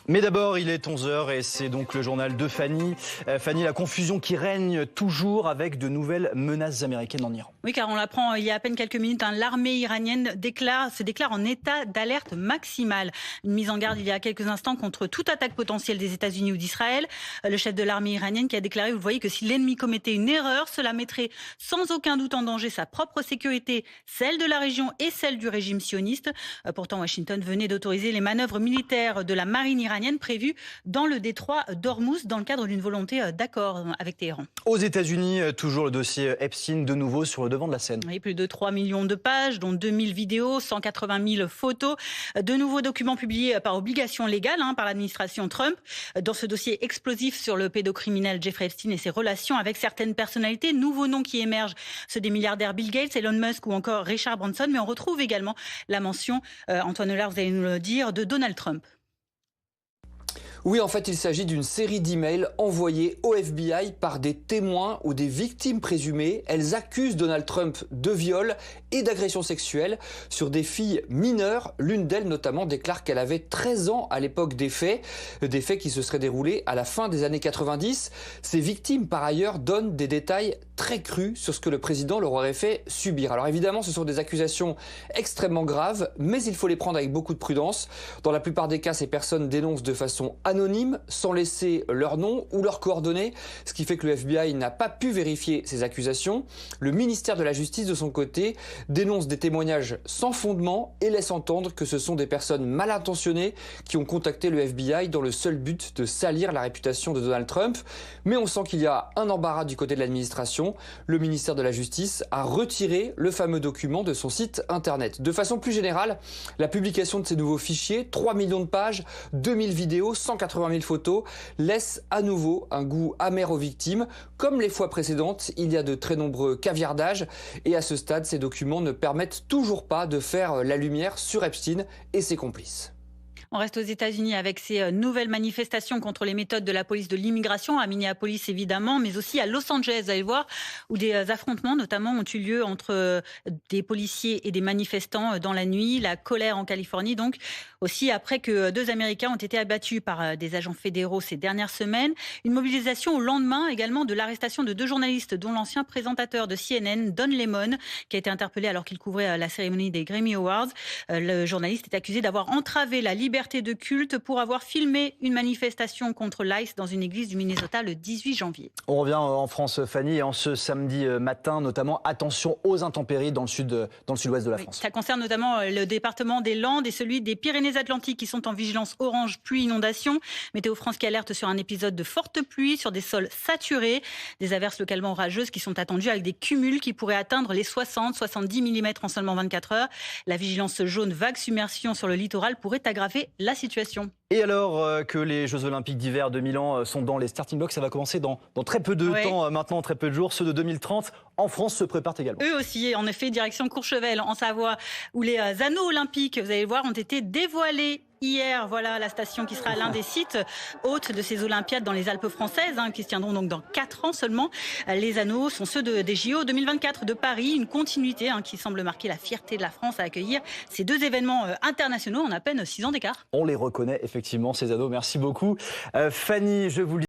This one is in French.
Mais d'abord, il est 11 h et c'est donc le journal de Fanny. Fanny, la confusion qui règne toujours avec de nouvelles menaces américaines en Iran. Oui, car on l'apprend il y a à peine quelques minutes, l'armée iranienne se déclare en état d'alerte maximale. Une mise en garde il y a quelques instants contre toute attaque potentielle des États-Unis ou d'Israël. Le chef de l'armée iranienne qui a déclaré, vous le voyez, que si l'ennemi commettait une erreur, cela mettrait sans aucun doute en danger sa propre sécurité, celle de la région et celle du régime sioniste. Pourtant, Washington venait d'autoriser les manœuvres militaires de la marine iranienne prévues dans le détroit d'Ormuz dans le cadre d'une volonté d'accord avec Téhéran. Aux États-Unis, toujours le dossier Epstein de nouveau sur le devant de la scène. Oui, plus de 3 millions de pages, dont 2000 vidéos, 180 000 photos. De nouveaux documents publiés par obligation légale par l'administration Trump. Dans ce dossier explosif sur le pédocriminel Jeffrey Epstein et ses relations avec certaines personnalités, nouveaux noms qui émergent, ceux des milliardaires Bill Gates, Elon Musk ou encore Richard Branson. Mais on retrouve également la mention, Antoine Hollard, vous allez nous le dire, de Donald Trump. Oui, en fait, il s'agit d'une série d'emails envoyés au FBI par des témoins ou des victimes présumées. Elles accusent Donald Trump de viol et d'agression sexuelle sur des filles mineures. L'une d'elles, notamment, déclare qu'elle avait 13 ans à l'époque des faits qui se seraient déroulés à la fin des années 90. Ces victimes, par ailleurs, donnent des détails très crus sur ce que le président leur aurait fait subir. Alors évidemment, ce sont des accusations extrêmement graves, mais il faut les prendre avec beaucoup de prudence. Dans la plupart des cas, ces personnes dénoncent de façon anonyme, sans laisser leur nom ou leurs coordonnées, ce qui fait que le FBI n'a pas pu vérifier ces accusations. Le ministère de la Justice, de son côté, dénonce des témoignages sans fondement et laisse entendre que ce sont des personnes mal intentionnées qui ont contacté le FBI dans le seul but de salir la réputation de Donald Trump. Mais on sent qu'il y a un embarras du côté de l'administration. Le ministère de la Justice a retiré le fameux document de son site internet. De façon plus générale, la publication de ces nouveaux fichiers, 3 millions de pages, 2000 vidéos, 180 000 photos, laisse à nouveau un goût amer aux victimes. Comme les fois précédentes, il y a de très nombreux caviardages et à ce stade, ces documents ne permettent toujours pas de faire la lumière sur Epstein et ses complices. On reste aux États-Unis avec ces nouvelles manifestations contre les méthodes de la police de l'immigration, à Minneapolis évidemment, mais aussi à Los Angeles, vous allez voir, où des affrontements notamment ont eu lieu entre des policiers et des manifestants dans la nuit. La colère en Californie, donc, aussi après que 2 Américains ont été abattus par des agents fédéraux ces dernières semaines. Une mobilisation au lendemain également de l'arrestation de 2 journalistes, dont l'ancien présentateur de CNN, Don Lemon, qui a été interpellé alors qu'il couvrait la cérémonie des Grammy Awards. Le journaliste est accusé d'avoir entravé la liberté de culte pour avoir filmé une manifestation contre l'ICE dans une église du Minnesota le 18 janvier. On revient en France, Fanny, et en ce samedi matin, notamment, attention aux intempéries dans le sud-ouest de la France. Ça concerne notamment le département des Landes et celui des Pyrénées-Atlantiques qui sont en vigilance orange pluie inondation. Météo France qui alerte sur un épisode de forte pluie sur des sols saturés, des averses localement orageuses qui sont attendues avec des cumuls qui pourraient atteindre les 60-70 mm en seulement 24 heures. La vigilance jaune vague submersion sur le littoral pourrait aggraver la situation. Et alors que les Jeux Olympiques d'hiver de Milan sont dans les starting blocks, ça va commencer dans très peu de temps, maintenant très peu de jours. Ceux de 2030 en France se préparent également. Eux aussi, en effet, direction Courchevel en Savoie, où les anneaux olympiques, vous allez le voir, ont été dévoilés hier. Voilà la station qui sera l'un des sites hôtes de ces Olympiades dans les Alpes françaises, qui se tiendront donc dans 4 ans seulement. Les anneaux sont ceux des JO 2024 de Paris, une continuité qui semble marquer la fierté de la France à accueillir ces 2 événements internationaux en à peine 6 ans d'écart. On les reconnaît effectivement, ces anneaux. Merci beaucoup. Fanny, je vous